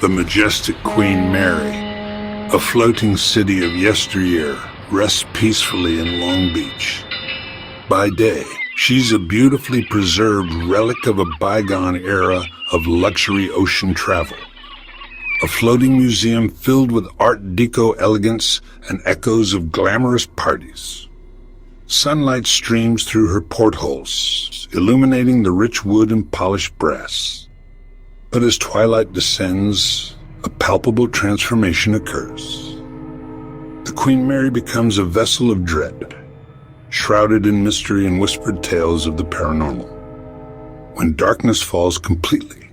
The majestic Queen Mary, a floating city of yesteryear, rests peacefully in Long Beach. By day, she's a beautifully preserved relic of a bygone era of luxury ocean travel. A floating museum filled with Art Deco elegance and echoes of glamorous parties. Sunlight streams through her portholes, illuminating the rich wood and polished brass. But as twilight descends, a palpable transformation occurs. The Queen Mary becomes a vessel of dread, shrouded in mystery and whispered tales of the paranormal. When darkness falls completely,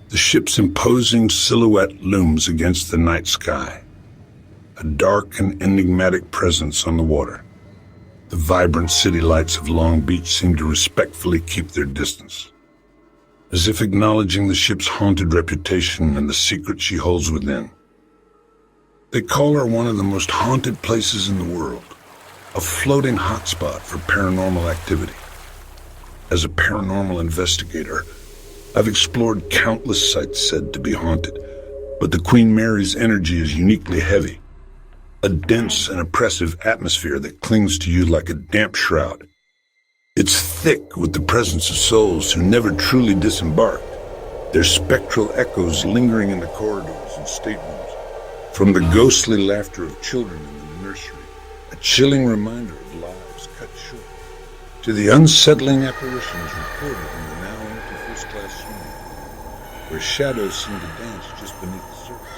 the ship's imposing silhouette looms against the night sky, a dark and enigmatic presence on the water. The vibrant city lights of Long Beach seem to respectfully keep their distance, as if acknowledging the ship's haunted reputation and the secret she holds within. They call her one of the most haunted places in the world, a floating hotspot for paranormal activity. As a paranormal investigator, I've explored countless sites said to be haunted, but the Queen Mary's energy is uniquely heavy, a dense and oppressive atmosphere that clings to you like a damp shroud. It's thick with the presence of souls who never truly disembarked, their spectral echoes lingering in the corridors and staterooms. From the ghostly laughter of children in the nursery, a chilling reminder of lives cut short, to the unsettling apparitions reported in the now empty first-class suite, where shadows seem to dance just beneath the surface.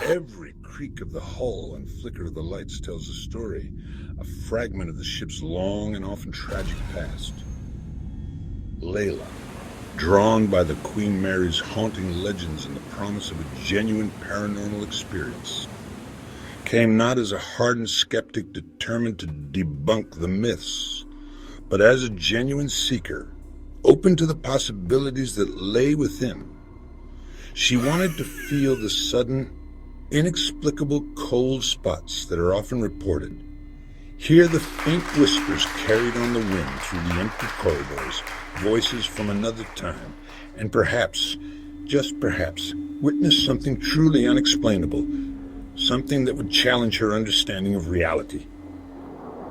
Every creak of the hull and flicker of the lights tells a story, a fragment of the ship's long and often tragic past. Layla, drawn by the Queen Mary's haunting legends and the promise of a genuine paranormal experience, came not as a hardened skeptic determined to debunk the myths, but as a genuine seeker, open to the possibilities that lay within. She wanted to feel the sudden, inexplicable cold spots that are often reported, hear the faint whispers carried on the wind through the empty corridors, voices from another time, and perhaps, just perhaps, witness something truly unexplainable, something that would challenge her understanding of reality.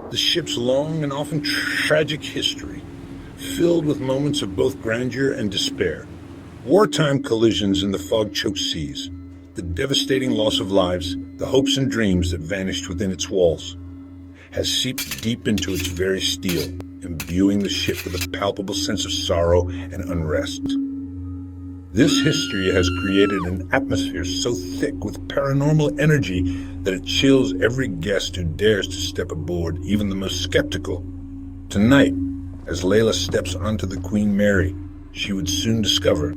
The ship's long and often tragic history, filled with moments of both grandeur and despair, wartime collisions in the fog-choked seas, the devastating loss of lives, the hopes and dreams that vanished within its walls, has seeped deep into its very steel, imbuing the ship with a palpable sense of sorrow and unrest. This history has created an atmosphere so thick with paranormal energy that it chills every guest who dares to step aboard, even the most skeptical. Tonight, as Layla steps onto the Queen Mary, she would soon discover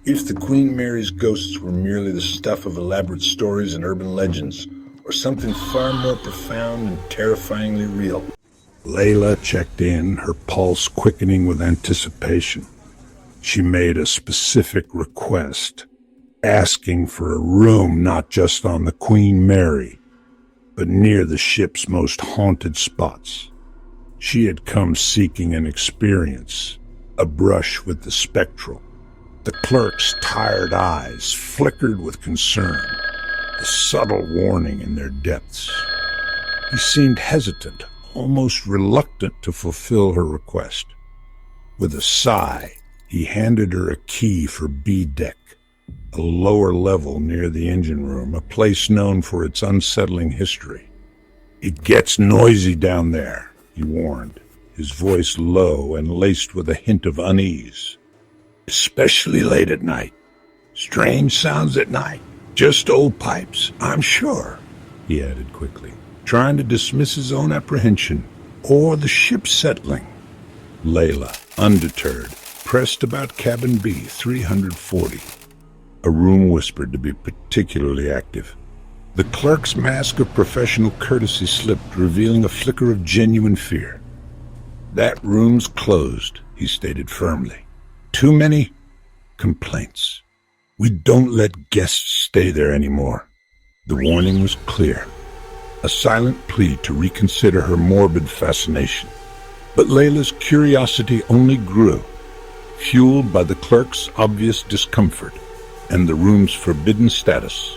if the Queen Mary's ghosts were merely the stuff of elaborate stories and urban legends, or something far more profound and terrifyingly real. Layla checked in, her pulse quickening with anticipation. She made a specific request, asking for a room not just on the Queen Mary, but near the ship's most haunted spots. She had come seeking an experience, a brush with the spectral. The clerk's tired eyes flickered with concern, a subtle warning in their depths. He seemed hesitant, almost reluctant to fulfill her request. With a sigh, he handed her a key for B deck, a lower level near the engine room, a place known for its unsettling history. "It gets noisy down there," he warned, his voice low and laced with a hint of unease. "Especially late at night. Strange sounds at night. Just old pipes, I'm sure," he added quickly, trying to dismiss his own apprehension, or the ship settling. Layla, undeterred, pressed about cabin B340, a room whispered to be particularly active. The clerk's mask of professional courtesy slipped, revealing a flicker of genuine fear. "That room's closed," he stated firmly. "Too many complaints. We don't let guests stay there anymore." The warning was clear, a silent plea to reconsider her morbid fascination. But Layla's curiosity only grew, fueled by the clerk's obvious discomfort. and the room's forbidden status.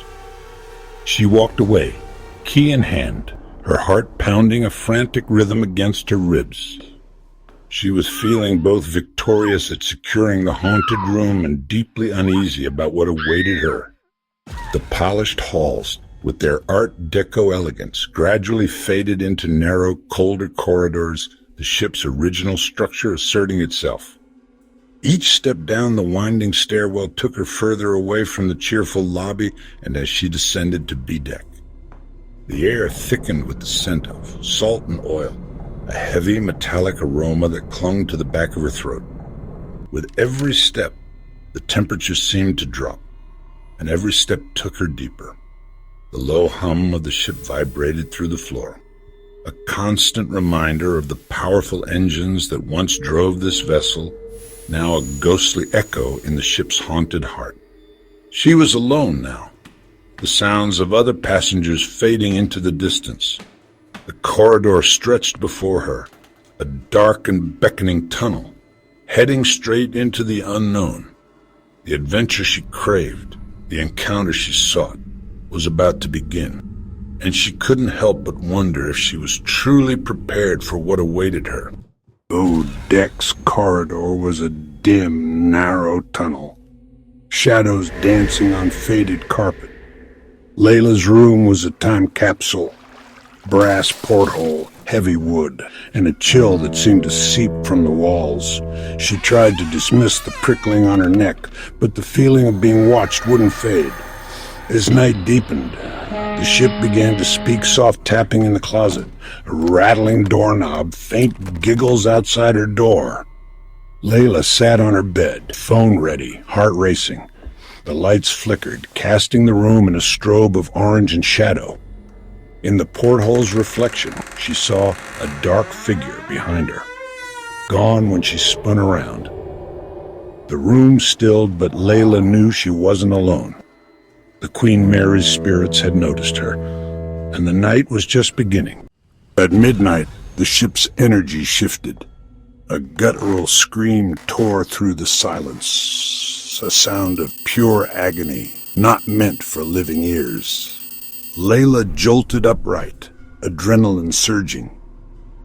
She walked away, key in hand, her heart pounding a frantic rhythm against her ribs. She was feeling both victorious at securing the haunted room and deeply uneasy about what awaited her. The polished halls, with their Art Deco elegance, gradually faded into narrow, colder corridors, the ship's original structure asserting itself. Each step down the winding stairwell took her further away from the cheerful lobby, and as she descended to B-deck, the air thickened with the scent of salt and oil, a heavy metallic aroma that clung to the back of her throat. With every step, the temperature seemed to drop, and every step took her deeper. The low hum of the ship vibrated through the floor, a constant reminder of the powerful engines that once drove this vessel, now a ghostly echo in the ship's haunted heart. She was alone now, the sounds of other passengers fading into the distance. The corridor stretched before her, a dark and beckoning tunnel, heading straight into the unknown. The adventure she craved, the encounter she sought, was about to begin, and she couldn't help but wonder if she was truly prepared for what awaited her. Deck's corridor was a dim, narrow tunnel, shadows dancing on faded carpet. Layla's room was a time capsule, brass porthole, heavy wood, and a chill that seemed to seep from the walls. She tried to dismiss the prickling on her neck, but the feeling of being watched wouldn't fade. As night deepened, the ship began to speak, soft tapping in the closet, a rattling doorknob, faint giggles outside her door. Layla sat on her bed, phone ready, heart racing. The lights flickered, casting the room in a strobe of orange and shadow. In the porthole's reflection, she saw a dark figure behind her, gone when she spun around. The room stilled, but Layla knew she wasn't alone. The Queen Mary's spirits had noticed her, and the night was just beginning. At midnight, the ship's energy shifted. A guttural scream tore through the silence, a sound of pure agony, not meant for living ears. Layla jolted upright, adrenaline surging.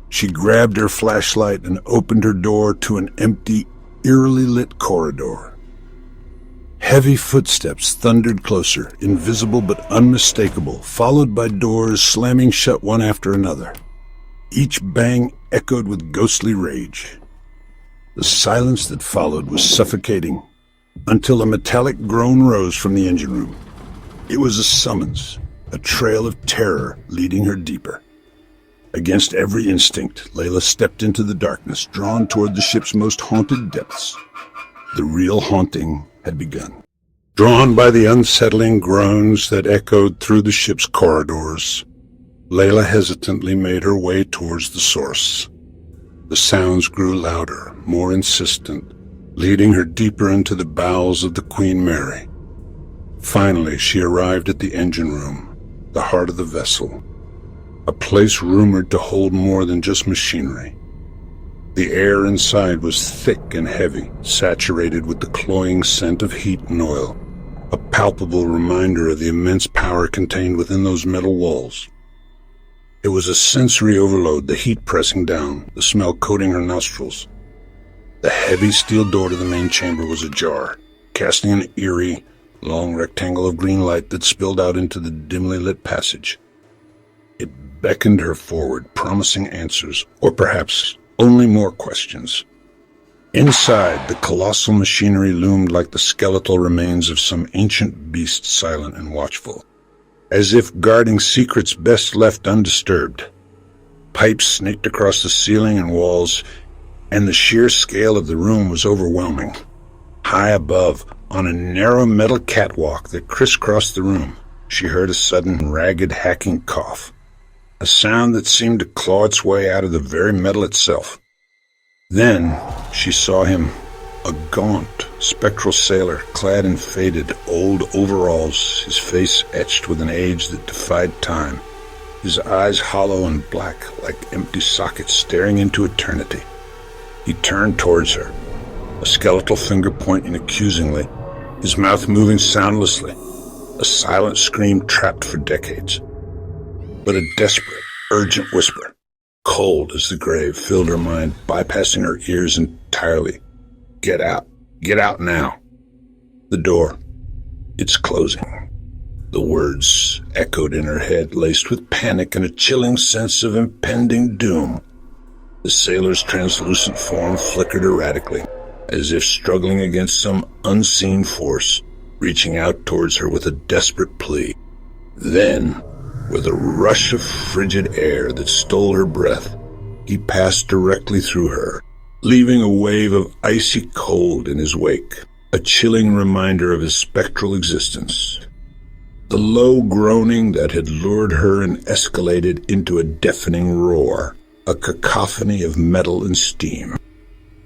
She grabbed her flashlight and opened her door to an empty, eerily lit corridor. Heavy footsteps thundered closer, invisible but unmistakable, followed by doors slamming shut one after another. Each bang echoed with ghostly rage. The silence that followed was suffocating, until a metallic groan rose from the engine room. It was a summons, a trail of terror leading her deeper. Against every instinct, Layla stepped into the darkness, drawn toward the ship's most haunted depths. The real haunting had begun. Drawn by the unsettling groans that echoed through the ship's corridors, Layla hesitantly made her way towards the source. The sounds grew louder, more insistent, leading her deeper into the bowels of the Queen Mary. Finally, she arrived at the engine room, the heart of the vessel, a place rumored to hold more than just machinery. The air inside was thick and heavy, saturated with the cloying scent of heat and oil, a palpable reminder of the immense power contained within those metal walls. It was a sensory overload, the heat pressing down, the smell coating her nostrils. The heavy steel door to the main chamber was ajar, casting an eerie, long rectangle of green light that spilled out into the dimly lit passage. It beckoned her forward, promising answers, or perhaps only more questions. Inside, the colossal machinery loomed like the skeletal remains of some ancient beast, silent and watchful, as if guarding secrets best left undisturbed. Pipes snaked across the ceiling and walls, and the sheer scale of the room was overwhelming. High above, on a narrow metal catwalk that crisscrossed the room, she heard a sudden, ragged, hacking cough, a sound that seemed to claw its way out of the very metal itself. Then she saw him, a gaunt, spectral sailor, clad in faded, old overalls, his face etched with an age that defied time, his eyes hollow and black like empty sockets staring into eternity. He turned towards her, a skeletal finger pointing accusingly, his mouth moving soundlessly, a silent scream trapped for decades. But a desperate, urgent whisper, cold as the grave, filled her mind, bypassing her ears entirely. Get out. Get out now. The door. It's closing. The words echoed in her head, laced with panic and a chilling sense of impending doom. The sailor's translucent form flickered erratically, as if struggling against some unseen force, reaching out towards her with a desperate plea. Then, with a rush of frigid air that stole her breath, he passed directly through her, leaving a wave of icy cold in his wake, a chilling reminder of his spectral existence. The low groaning that had lured her and escalated into a deafening roar, a cacophony of metal and steam,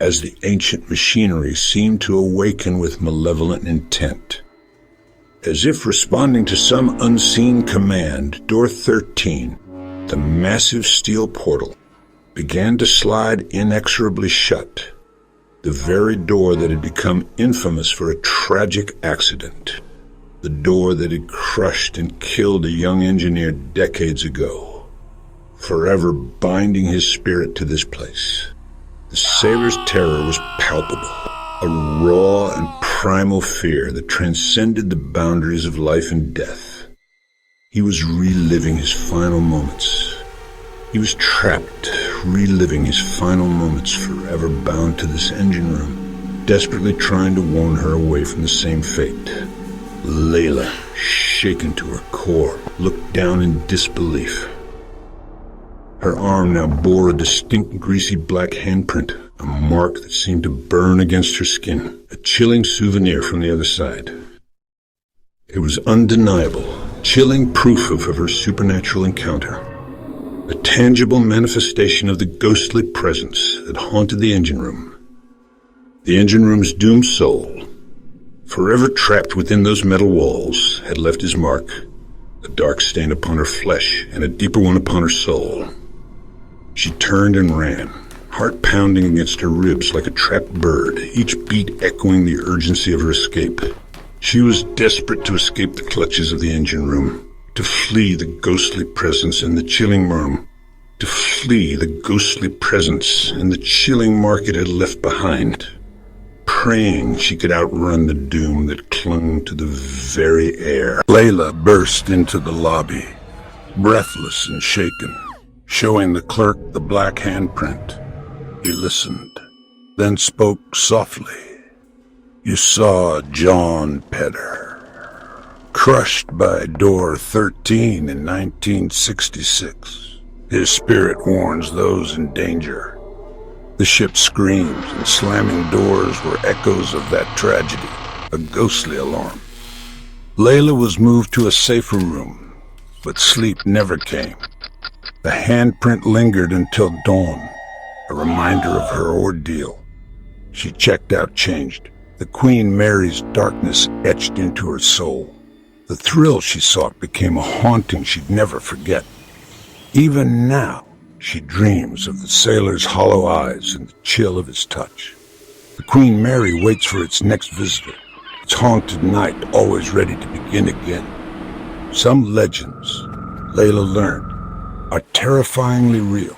as the ancient machinery seemed to awaken with malevolent intent. As if responding to some unseen command, door 13, the massive steel portal, began to slide inexorably shut, the very door that had become infamous for a tragic accident, the door that had crushed and killed a young engineer decades ago, forever binding his spirit to this place. The sailor's terror was palpable, a raw and primal fear that transcended the boundaries of life and death. He was reliving his final moments. He was trapped, reliving his final moments, forever bound to this engine room, desperately trying to warn her away from the same fate. Layla, shaken to her core, looked down in disbelief. Her arm now bore a distinct greasy black handprint, a mark that seemed to burn against her skin, a chilling souvenir from the other side. It was undeniable, chilling proof of her supernatural encounter, a tangible manifestation of the ghostly presence that haunted the engine room. The engine room's doomed soul, forever trapped within those metal walls, had left his mark, a dark stain upon her flesh and a deeper one upon her soul. She turned and ran, heart pounding against her ribs like a trapped bird, each beat echoing the urgency of her escape. She was desperate to escape the clutches of the engine room, to flee the ghostly presence in the chilling room, to flee the ghostly presence and the chilling mark it had left behind, praying she could outrun the doom that clung to the very air. Layla burst into the lobby, breathless and shaken, showing the clerk the black handprint. He listened, then spoke softly. You saw John Pedder, crushed by door 13 in 1966. His spirit warns those in danger. The ship's screams and slamming doors were echoes of that tragedy, a ghostly alarm. Layla was moved to a safer room, but sleep never came. The handprint lingered until dawn, a reminder of her ordeal. She checked out, changed. The Queen Mary's darkness etched into her soul. The thrill she sought became a haunting she'd never forget. Even now, she dreams of the sailor's hollow eyes and the chill of his touch. The Queen Mary waits for its next visitor, its haunted night always ready to begin again. Some legends, Layla learned, are terrifyingly real.